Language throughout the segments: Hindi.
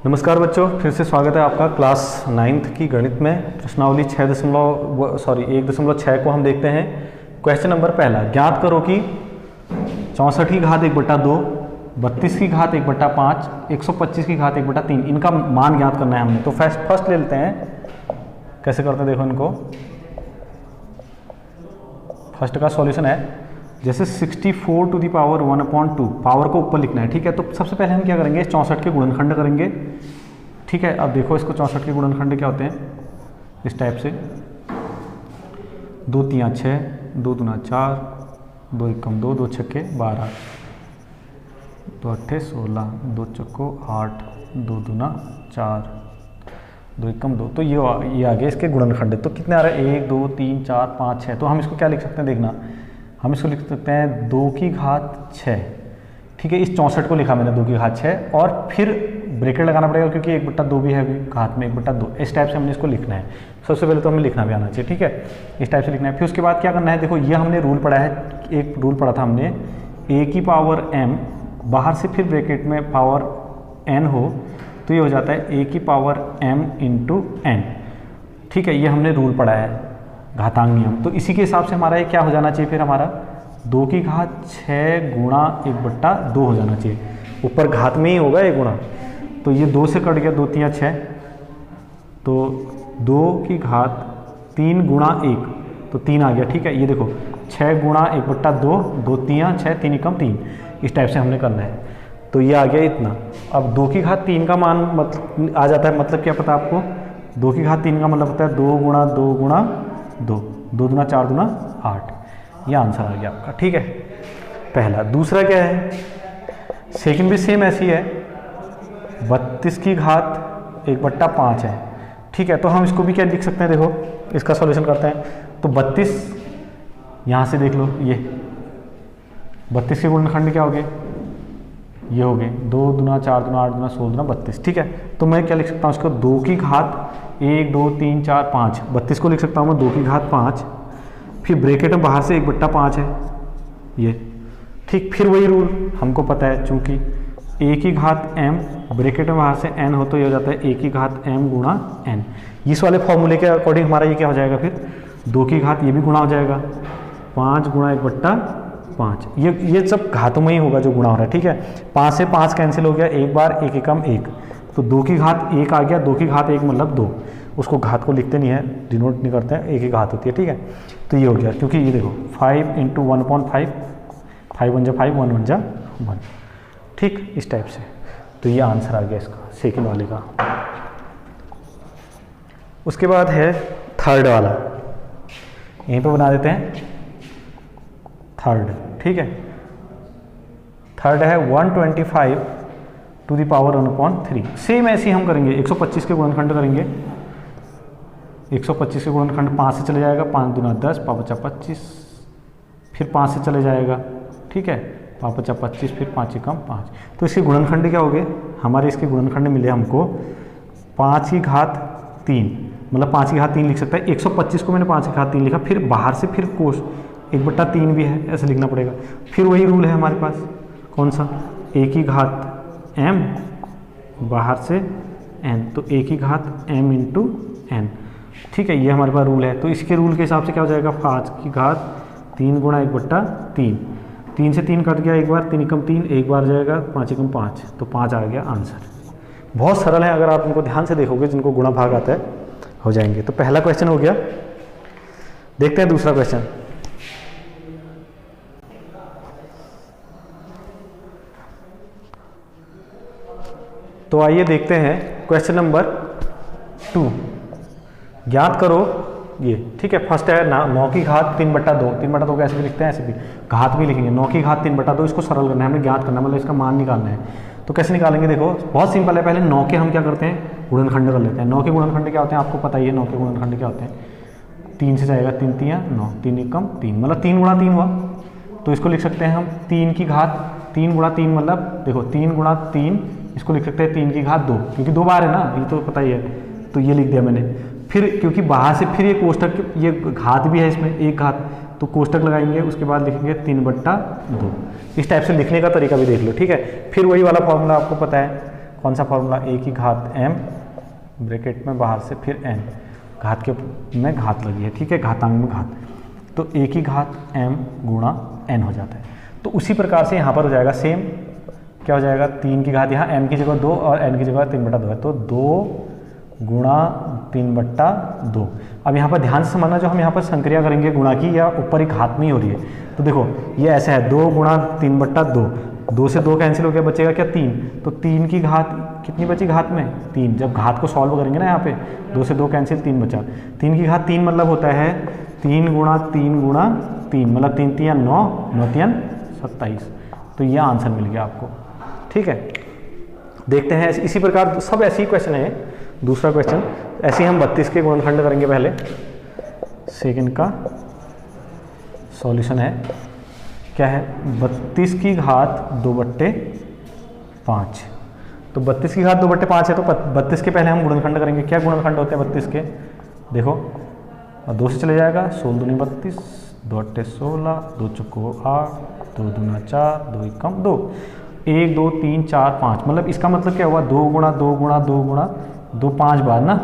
नमस्कार बच्चों, फिर से स्वागत है आपका क्लास 9th की गणित में। प्रश्नावली 1.6 को हम देखते हैं। क्वेश्चन नंबर पहला, ज्ञात करो कि 64 की घात 1/2, 32 की घात 1/5, 125 की घात 1/3 इनका मान ज्ञात करना है हमने। तो फर्स्ट ले लेते हैं, कैसे करते हैं देखो इनको। फर्स्ट का सॉल्यूशन है जैसे 64 टू दी पावर 1/2, पावर को ऊपर लिखना है, ठीक है। तो सबसे पहले हम क्या करेंगे, 64 के गुणनखंड करेंगे, ठीक है। अब देखो इसको 64 के गुणनखंड क्या होते हैं, इस टाइप से 2 3 6, 2 दूना 4, 2 एकम 2, 2 छक्के 12, 2 अट्ठे 16, 2 चक्को 8, 2 दूना 4, 2 एकम 2। तो ये आ गया इसके गुणनखंड। तो कितने आ रहा है, 1 2 3 4 5 6। तो हम इसको क्या लिख सकते हैं, देखना हम इसको लिख सकते हैं 2 की घात 6, ठीक है। इस 64 को लिखा मैंने 2 की घात 6 और फिर ब्रैकेट लगाना पड़ेगा क्योंकि 1/2 भी है घात में 1/2। इस टाइप से हमने इसको लिखना है। सबसे पहले तो हमें लिखना भी आना चाहिए, ठीक है। इस टाइप से लिखना है। फिर उसके बाद क्या करना है, देखो ये हमने रूल पढ़ा है, एक रूल पढ़ा था हमने, a की पावर m बाहर से फिर ब्रैकेट में पावर n हो तो ये हो जाता है a की पावर m इंटू n, ठीक है। ये हमने रूल पढ़ा है, घातांक नियम। तो इसी के हिसाब से हमारा ये क्या हो जाना चाहिए, फिर हमारा 2 की घात 6 गुणा 1/2 हो जाना चाहिए। ऊपर घात में ही होगा ये गुणा, तो ये 2 से कट गया, 2 3 6, तो 2 की घात 3 गुणा 1, तो 3 आ गया, ठीक है। ये देखो 6 गुणा 1/2, 2 3 6, 3 एकम 3, इस टाइप से हमने करना है। तो ये आ गया इतना। अब 2 की घात 3 का मान मतलब आ जाता है, मतलब क्या पता आपको, 2 की घात 3 का मतलब होता है 2 गुणा 2 गुणा 2, 2 दूना 4 दूना 8। ये आंसर आ गया आपका, ठीक है, पहला। दूसरा क्या है, सेकंड भी सेम ऐसी है, 32 की घात 1/5 है, ठीक है। तो हम इसको भी क्या लिख सकते हैं, देखो इसका सॉल्यूशन करते हैं। तो 32 यहाँ से देख लो, ये 32 के गुणनखंड क्या हो गए, ये हो गए 2 दूना 4 दूना 8 दूना 16 दूना 32, ठीक है। तो मैं क्या लिख सकता हूँ इसको, 2 की घात 1 2 3 4 5, 32 को लिख सकता हूँ मैं 2 की घात 5, फिर ब्रैकेट में बाहर से 1/5 है ये, ठीक। फिर वही रूल हमको पता है, चूंकि a की घात m ब्रैकेट में बाहर से n हो तो ये हो जाता है a की घात m गुणा n। इस वाले फॉर्मूले के अकॉर्डिंग हमारा ये क्या हो जाएगा, फिर 2 की घात ये भी गुणा हो जाएगा, 5 गुणा 1/5। ये सब घातों में ही होगा जो गुणा हो रहा है, ठीक है। 5 से 5 कैंसिल हो गया, एक बार 1 एकम 1, तो 2 की घात 1 आ गया, 2 की घात 1 मतलब 2। उसको घात को लिखते नहीं है, डिनोट नहीं करते हैं, एक ही घात होती है, ठीक है। तो ये हो गया, क्योंकि ये देखो 5 × 1/5, 5 1 जा 5, 1 1 जा 1, ठीक, इस टाइप से। तो ये आंसर आ गया इसका, सेकंड वाले का। उसके बाद है थर्ड वाला, यहीं पे बना देते हैं थर्ड, ठीक है। थर्ड है 125 टू दी पावर 1/3। सेम ऐसे ही हम करेंगे, 125 के गुणनखंड करेंगे, 125 के गुणनखंड 5 से चले जाएगा, 5 दूना 10, 5 5 25, फिर 5 से चले जाएगा, ठीक है, 5 5 25, फिर 5 एकम 5। तो इसके गुणनखंड क्या हो गए हमारे, इसके गुणनखंड मिले हमको 5 की घात 3, मतलब 5 की घात 3 लिख सकता है। 125 को मैंने 5 की घात 3 लिखा, फिर बाहर से फिर कोश 1/3 भी है, ऐसे लिखना पड़ेगा। फिर वही रूल है हमारे पास, कौन सा, a की घात m बाहर से n, तो a की घात m इंटू n, ठीक है। ये हमारे पास रूल है। तो इसके रूल के हिसाब से क्या हो जाएगा, 5 की घात 3 गुणा 1/3, 3 से 3 कट गया, एक बार 3 एकम 3, एक बार जाएगा 5 एकम 5, तो 5 आ गया आंसर। बहुत सरल है, अगर आप इनको ध्यान से देखोगे, जिनको गुणा भाग आता है हो जाएंगे। तो पहला क्वेश्चन हो गया। देखते हैं दूसरा क्वेश्चन। तो आइए देखते हैं क्वेश्चन नंबर 2, ज्ञात करो ये, ठीक है। फर्स्ट है 9 की घात 3/2, 3/2 कैसे भी लिखते हैं, ऐसे भी घात भी लिखेंगे। 9 की घात 3/2, इसको सरल करना है, हमें ज्ञात करना है, मतलब इसका मान निकालना है। तो कैसे निकालेंगे, देखो बहुत सिंपल है। पहले 9 के हम क्या करते हैं, गुणनखंड कर लेते हैं। 9 के गुणनखंड क्या होते हैं आपको पता ही है, 9 के गुणनखंड क्या होते हैं, 3 से जाएगा, 3 3 9, 3 एकम 3, मतलब 3 गुणा 3 हुआ। तो इसको लिख सकते हैं हम 3 की घात 3 गुणा 3, मतलब देखो 3 गुणा 3, इसको लिख सकते हैं 3 की घात 2, क्योंकि 2 बार है ना, ये तो पता ही है, तो ये लिख दिया मैंने। फिर क्योंकि बाहर से फिर ये कोष्टक, ये घात भी है इसमें, एक घात, तो कोष्टक लगाएंगे, उसके बाद लिखेंगे 3/2। इस टाइप से लिखने का तरीका भी देख लो, ठीक है। फिर वही वाला फॉर्मूला आपको पता है, कौन सा फॉर्मूला, ए की घात m ब्रैकेट में बाहर से फिर n, घात के में घात लगी है, ठीक है, घातांक में घात, तो ए की घात m गुणा n हो जाता है। तो उसी प्रकार से यहाँ पर हो जाएगा सेम, क्या हो जाएगा, 3 की घात, यहाँ m की जगह 2 और n की जगह 3/2 है, तो 2 गुणा 3/2। अब यहाँ पर ध्यान से समझना, जो हम यहाँ पर संक्रिया करेंगे गुणा की, या ऊपर एक घात में ही हो रही है, तो देखो ये ऐसा है 2 गुणा 3/2, 2 से 2 कैंसिल हो गया, बचेगा क्या 3, तो 3 की घात कितनी बची घात में 3, जब घात को सॉल्व करेंगे ना यहाँ पे 2 से 2 कैंसिल 3 बचा, 3 की घात 3 मतलब होता है 3 गुणा 3 गुणा 3, मतलब 3 3 9, 9 3 27, तो ये आंसर मिल गया आपको, ठीक है। देखते हैं इसी प्रकार सब ऐसे ही क्वेश्चन है। दूसरा क्वेश्चन ऐसे ही हम 32 के गुणनखंड करेंगे, पहले सेकंड का सॉल्यूशन है, क्या है, 32 की घात 2/5, तो 32 की घात 2/5 है, तो 32 के पहले हम गुणनखंड करेंगे। क्या गुणनखंड होते हैं 32 के, देखो 2 से चले जाएगा, 16 दूनी 32, 2 8 16, 2 चौको 8, 2 दूना 4, 2 एकम 2, 1 2 3 4 5, मतलब इसका मतलब क्या हुआ, 2 गुणा 2 गुणा 2 गुणा 2 5 बार ना,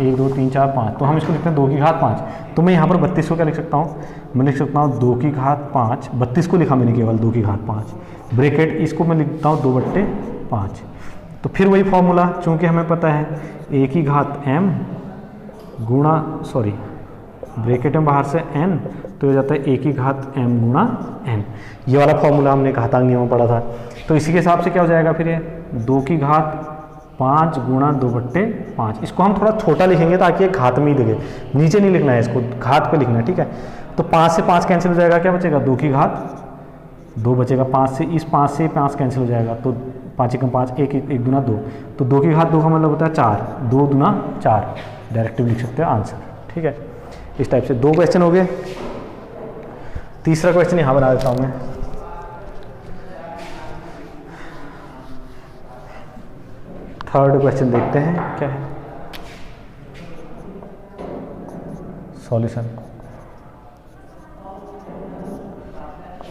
1 2 3 4 5, तो हम इसको लिखते हैं 2 की घात 5। तो मैं यहाँ पर 32 को क्या लिख सकता हूँ, मैं लिख सकता हूँ 2 की घात 5, 32 को लिखा मैंने केवल 2 की घात 5, ब्रैकेट इसको मैं लिखता हूँ 2/5। तो फिर वही फॉर्मूला, चूँकि हमें पता है a की घात m गुणा, सॉरी ब्रैकेट में बाहर से n, तो हो जाता है a की घात m गुणा n, ये वाला फॉर्मूला हमने घातांक नियम में पढ़ा था। तो इसी के हिसाब से क्या हो जाएगा फिर, ये 2 की घात 5 गुणा 2/5, इसको हम थोड़ा छोटा लिखेंगे ताकि ये घात में ही दिखे, नीचे नहीं लिखना है, इसको घात पे लिखना है, ठीक है। तो 5 से 5 कैंसिल हो जाएगा, क्या बचेगा, 2 की घात 2 बचेगा, 5 से इस 5 से 5 कैंसिल हो जाएगा, तो 5 एकम 5, 1 दूना 2, तो 2 की घात 2 का मतलब होता है 4, 2 दूना 4, डायरेक्टली लिख सकते हैं आंसर, ठीक है। इस टाइप से 2 क्वेश्चन हो गए। तीसरा क्वेश्चन यहाँ बना देता हूँ मैं, थर्ड क्वेश्चन देखते हैं क्या है सॉल्यूशन।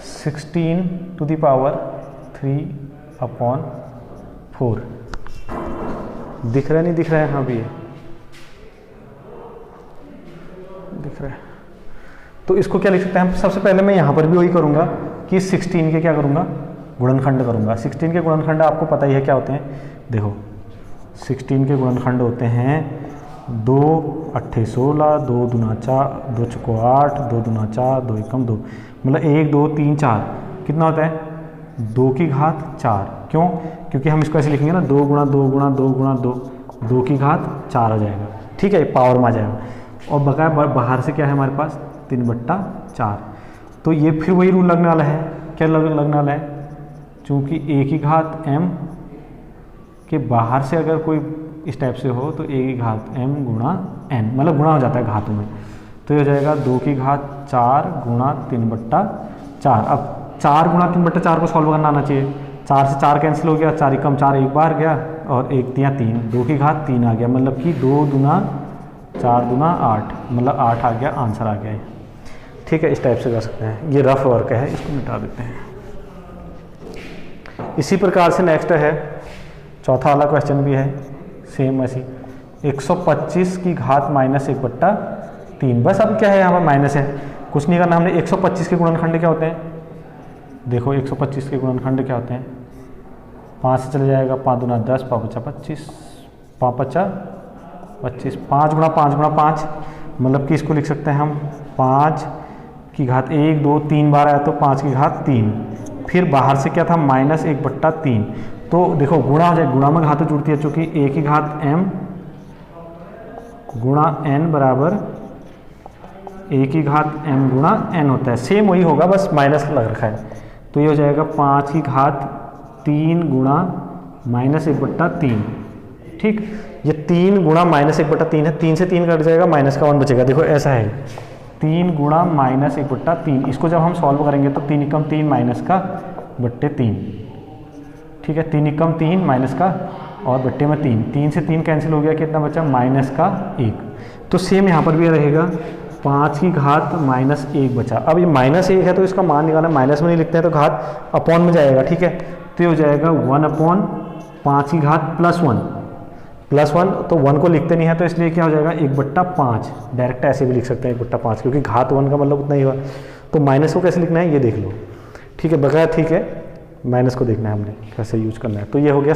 16 to the power 3/4 दिख रहा है, नहीं दिख रहा है, हाँ भी दिख रहा है। तो इसको क्या लिख सकते हैं हम, सबसे पहले मैं यहाँ पर भी वही करूँगा कि 16 के क्या करूँगा, गुणनखंड करूँगा। 16 के गुणनखंड आपको पता ही है क्या होते हैं, देखो 16 के गुणनखंड होते हैं 2 8 16, 2 दूना 4, 2 चौको 8, 2 दूना 4, 2 एकम 2, मतलब 1 2 3 4, कितना होता है 2 की घात 4। क्यों, क्योंकि हम इसको ऐसे लिखेंगे ना, 2 गुणा 2 गुणा 2 गुणा 2, 2 की घात 4 आ जाएगा, ठीक है, पावर में आ जाएगा। और बकाया बाहर से क्या है हमारे पास 3/4, तो ये फिर वही रूल लगने वाला है, क्या लगने वाला है, चूँकि a की घात m के बाहर से अगर कोई इस टाइप से हो तो a की घात m गुणा n, मतलब गुणा हो जाता है घातों में, तो ये हो जाएगा 2 की घात 4 गुणा 3/4। अब 4 गुणा 3/4 को सॉल्व करना आना चाहिए, 4 से 4 कैंसिल हो गया, 4 एकम 4 एक बार गया, और 1 3 3, 2 की घात 3 आ गया, मतलब कि 2 दूना 4 दूना 8, मतलब 8 आ गया, आंसर आ गया है, ठीक है। इस टाइप से कर सकते हैं, ये रफ वर्क है, इसको मिटा देते हैं। इसी प्रकार से नेक्स्ट है चौथा वाला क्वेश्चन भी है सेम ऐसी, 125 की घात -1/3, बस अब क्या है यहाँ पर माइनस है, कुछ नहीं करना हमने। 125 के गुणनखंड क्या होते हैं, देखो 125 के गुणनखंड क्या होते हैं, 5 से चले जाएगा, 5 दूना 10, 5 बचा 25, 5 बचा 25, 5 गुणा 5, मतलब कि इसको लिख सकते हैं हम 5 की घात 1 2 3 बार आया, तो 5 की घात 3, फिर बाहर से क्या था -1/3, तो देखो गुणा हो जाए, गुणा में घात जुड़ती है, चूँकि a की घात m गुणा n बराबर a की घात m गुणा n होता है, सेम वही होगा, बस माइनस लग रखा है, तो ये हो जाएगा 5 की घात 3 गुणा -1/3, ठीक। ये 3 गुणा -1/3 है, 3 से 3 कट जाएगा, माइनस का 1 बचेगा, देखो ऐसा है 3 गुणा -1/3, इसको जब हम सॉल्व करेंगे तो 3 एकम 3 माइनस का बट्टे 3, ठीक है, 3 एकम 3 माइनस का और बट्टे में 3, 3 से 3 कैंसिल हो गया, कितना बचा -1। तो सेम यहाँ पर भी रहेगा, 5 की घात -1 बचा। अब ये -1 है तो इसका मान निकालना, माइनस में नहीं लिखते हैं तो घात अपॉन में जाएगा, ठीक है, तो ये हो जाएगा 1/, 5 की घात +1 तो 1 को लिखते नहीं है, तो इसलिए क्या हो जाएगा 1/5। डायरेक्ट ऐसे भी लिख सकते हैं 1/5, क्योंकि घात 1 का मतलब उतना ही हुआ। तो माइनस को कैसे लिखना है ये देख लो, ठीक है, बगैर ठीक है, माइनस को देखना है हमने कैसे यूज करना है। तो ये हो गया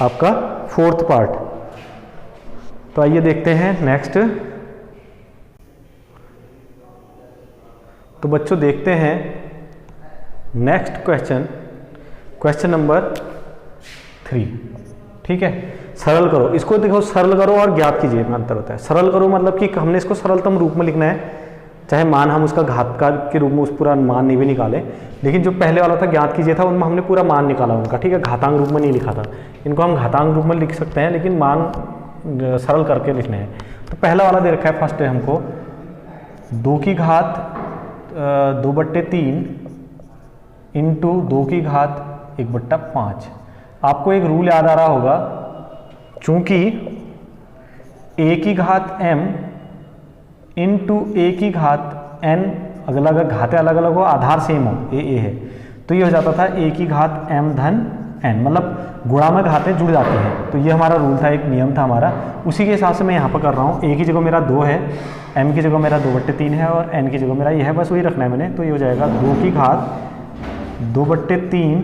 आपका 4th पार्ट। तो आइए देखते हैं नेक्स्ट। तो बच्चों देखते हैं नेक्स्ट क्वेश्चन नंबर 3, ठीक है। सरल करो, इसको देखो, सरल करो और ज्ञात कीजिए में अंतर होता है। सरल करो मतलब कि हमने इसको सरलतम रूप में लिखना है, चाहे मान हम उसका घात का के रूप में उस पूरा मान नहीं भी निकाले, लेकिन जो पहले वाला था ज्ञात कीजिए था, उनमें हमने पूरा मान निकाला उनका, ठीक है, घातांक रूप में नहीं लिखा था। इनको हम घातांक रूप में लिख सकते हैं, लेकिन मान सरल करके लिखने हैं। तो पहला वाला दे रखा है, फर्स्ट है हमको 2 की घात 2/3 इंटू 2 की घात 1/5। आपको एक रूल याद आ रहा होगा, चूंकि a की घात m इंटू a की घात n, अलग घातें अलग अलग हो, आधार सेम हो, a है, तो ये हो जाता था a की घात m धन n, मतलब गुणा में घातें जुड़ जाती हैं। तो ये हमारा रूल था, एक नियम था हमारा, उसी के हिसाब से मैं यहाँ पर कर रहा हूँ। a की जगह मेरा 2 है, m की जगह मेरा 2/3 है और n की जगह मेरा ये है, बस वही रखना है मैंने। तो ये हो जाएगा 2 की घात 2/3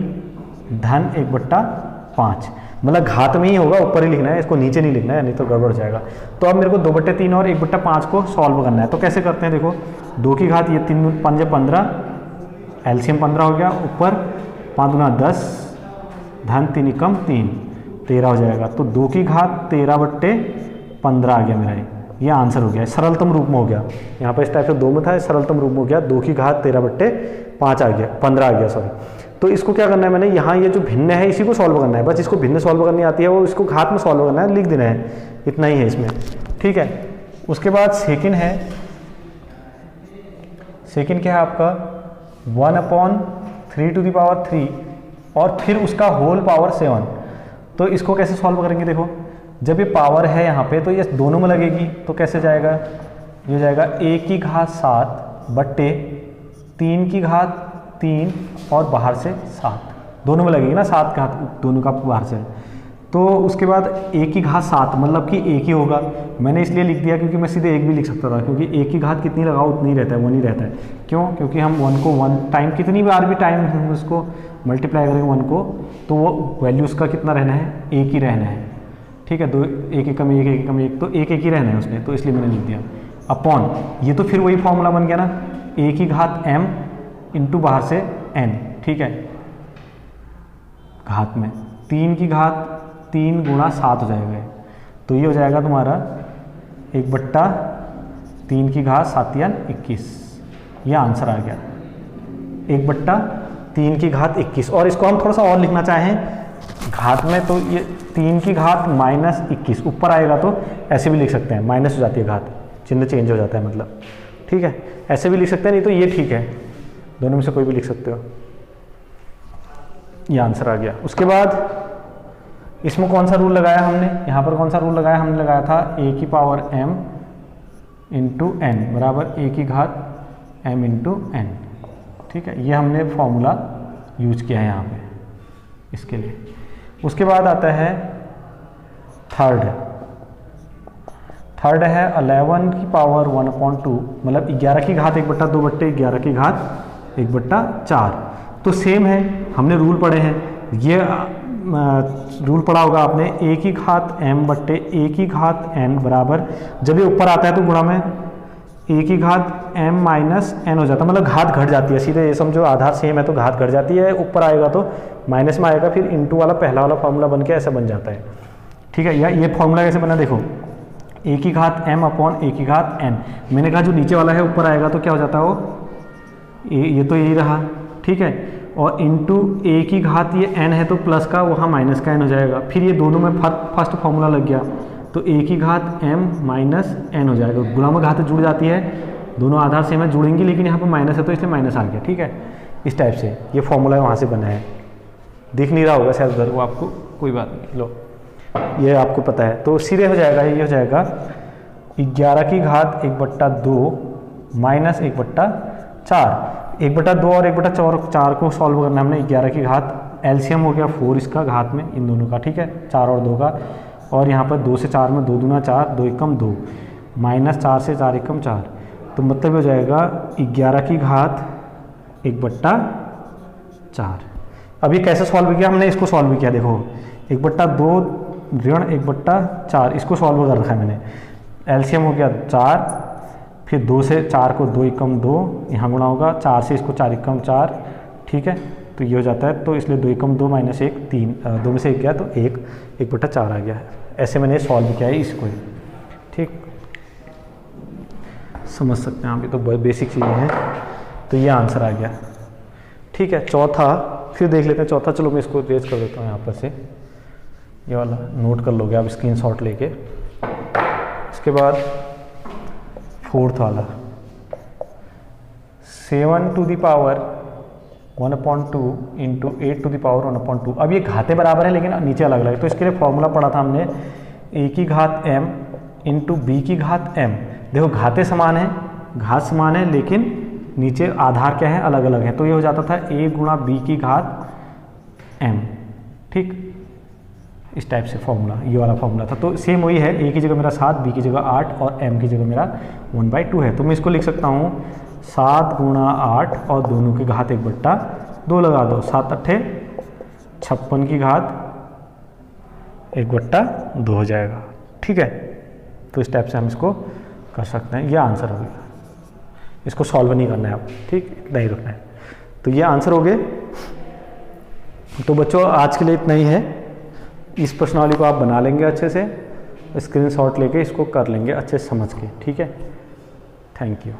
धन 1/5, मतलब घात में ही होगा, ऊपर ही लिखना है, इसको नीचे नहीं लिखना है, नहीं तो गड़बड़ हो जाएगा। तो अब मेरे को 2/3 और 1/5 को सॉल्व करना है। तो कैसे करते हैं, देखो 2 की घात, ये 3 5 15, एलसीएम 15 हो गया, ऊपर 5 गुना 10 धन 3 एकम 3, 13 हो जाएगा। तो 2 की घात 13/15 आ गया मेरा, ये आंसर हो गया, सरलतम रूप में हो गया। यहाँ पर इस टाइप से 2 में था, सरलतम रूप में हो गया, 2 की घात 13/5 आ गया, 15 आ गया, सॉरी। तो इसको क्या करना है मैंने, यहाँ ये जो भिन्न है इसी को सॉल्व करना है, बस इसको भिन्न सॉल्व करनी आती है, वो इसको घात में सॉल्व करना है, लिख देना है, इतना ही है इसमें, ठीक है। उसके बाद सेकंड है, सेकंड क्या है आपका 1/3 और फिर उसका होल पावर 7। तो इसको कैसे सॉल्व करेंगे, देखो जब ये पावर है यहाँ पे तो ये दोनों में लगेगी, तो कैसे जाएगा, ये हो जाएगा a की घात 7 बट्टे 3 की घात 3 और बाहर से 7, दोनों में लगेगी ना, 7 घात दोनों का बाहर से। तो उसके बाद a की घात 7 मतलब कि 1 ही होगा, मैंने इसलिए लिख दिया क्योंकि मैं सीधे 1 भी लिख सकता था, क्योंकि a की घात कितनी लगाओ उतनी रहता है, 1 ही रहता है। क्यों, क्योंकि हम 1 को 1 टाइम, कितनी बार भी टाइम हम उसको मल्टीप्लाई करेंगे 1 को, तो वो वैल्यू उसका कितना रहना है, 1 ही रहना है, ठीक है। 1 एकम 1 1 एकम 1, तो 1 1 ही रहना है उसमें, तो इसलिए मैंने लिख दिया अपॉन, ये तो फिर वही फॉर्मूला बन गया ना, a की घात m इंटू बाहर से n, ठीक है, घात में 3 की घात 3 गुणा 7 हो जाएगा, तो ये हो जाएगा तुम्हारा 1/3 की घात 7 या 21, ये आंसर आ गया 1/3 की घात 21। और इसको हम थोड़ा सा और लिखना चाहें घात में, तो ये 3 की घात -21 ऊपर आएगा, तो ऐसे भी लिख सकते हैं, माइनस हो जाती है घात, चिन्ह चेंज हो जाता है मतलब, ठीक है, ऐसे भी लिख सकते हैं, नहीं तो ये ठीक है, दोनों में से कोई भी लिख सकते हो। ये आंसर आ गया। उसके बाद इसमें कौन सा रूल लगाया हमने, यहाँ पर कौन सा रूल लगाया, हमने लगाया था a की पावर m इंटू n बराबर a की घात m इंटू n, ठीक है, ये हमने फॉर्मूला यूज किया है यहाँ पे इसके लिए। उसके बाद आता है थर्ड है 11 की पावर 1/2, मतलब 11 की घात 1/2 बट्टे 11 की घात 1/4। तो सेम है, हमने रूल पढ़े हैं, ये रूल पढ़ा होगा आपने, a की घात m बट्टे a की घात n बराबर, जब ये ऊपर आता है तो गुणा में a की घात m माइनस n हो जाता है, मतलब घात घट जाती है, सीधे ये समझो आधार सेम है तो घात घट जाती है, ऊपर आएगा तो माइनस में आएगा, फिर इंटू वाला पहला वाला फॉर्मूला बन के ऐसा बन जाता है, ठीक है। या ये फॉर्मूला कैसे बना, देखो a की घात m अपॉन a की घात n, मैंने कहा जो नीचे वाला है ऊपर आएगा तो क्या हो जाता है वो, ये तो यही रहा, ठीक है, और इंटू a की घात ये n है तो प्लस का, वहाँ माइनस का n हो जाएगा, फिर ये दोनों में फर्स्ट फॉर्मूला लग गया, तो a की घात m माइनस n हो जाएगा, गुणा में घात जुड़ जाती है, दोनों आधार सेम है जुड़ेंगी, लेकिन यहाँ पर माइनस है तो इसलिए माइनस आ गया, ठीक है। इस टाइप से ये फॉर्मूला वहाँ से बना है, दिख नहीं रहा होगा शायद उधर, वो आपको कोई बात नहीं, लो ये आपको पता है, तो सीधे हो जाएगा, ये हो जाएगा 11 की घात 1/2 माइनस 1/4, 1/2 और 1/4 को सॉल्व करना है हमने, 11 की घात एलसीएम हो गया 4 इसका घात में इन दोनों का, ठीक है, 4 और 2 का, और यहाँ पर 2 से 4 में 2 दूना 4, 2 एकम 2, माइनस 4 से 4 एकम 4, तो मतलब हो जाएगा 11 की घात 1/4। अब ये कैसे सॉल्व किया हमने, इसको सॉल्व किया, देखो 1/2 ऋण 1/4, इसको सॉल्व कर रखा है मैंने। एलसीएम हो गया 4, फिर 2 से 4 को 2 एकम 2 यहाँ गुणा होगा, 4 से इसको 4 एकम 4, ठीक है, तो ये हो जाता है, तो इसलिए 2 एकम 2 माइनस 1 3, 2 में से 1 गया तो 1/4 आ गया है। ऐसे मैंने सॉल्व किया है इसको, ठीक, समझ सकते हैं आप, ये तो बहुत बेसिक चीज़ें हैं। तो ये आंसर आ गया, ठीक है। चौथा फिर देख लेते हैं, चौथा चलो मैं इसको रेज कर देता हूँ यहाँ पर से, ये वाला नोट कर लोगे आप स्क्रीनशॉट लेके। इसके बाद फोर्थ वाला 7 to the power 1/2 into 8 to the power 1/2। अब ये घाते बराबर है लेकिन नीचे अलग अलग है, तो इसके लिए फॉर्मूला पढ़ा था हमने a की घात m इंटू b की घात m। देखो घाते समान है, घात समान है, लेकिन नीचे आधार क्या है, अलग अलग है, तो ये हो जाता था a गुणा b की घात m, ठीक, इस टाइप से फॉर्मूला, ये वाला फॉर्मूला था। तो सेम वही है, a की जगह मेरा 7, b की जगह 8 और m की जगह मेरा 1/2 है। तो मैं इसको लिख सकता हूँ 7 गुणा 8 और दोनों की घात 1/2 लगा दो, 7 8 56 की घात 1/2 हो जाएगा, ठीक है। तो इस टाइप से हम इसको कर सकते हैं, ये आंसर हो गया। इसको सॉल्व नहीं करना है आप, ठीक, इतना ही रखना है। तो ये आंसर हो गए। तो बच्चों आज के लिए इतना ही है। इस प्रश्नावली को आप बना लेंगे अच्छे से, स्क्रीनशॉट लेके इसको कर लेंगे अच्छे से समझ के, ठीक है। Thank you.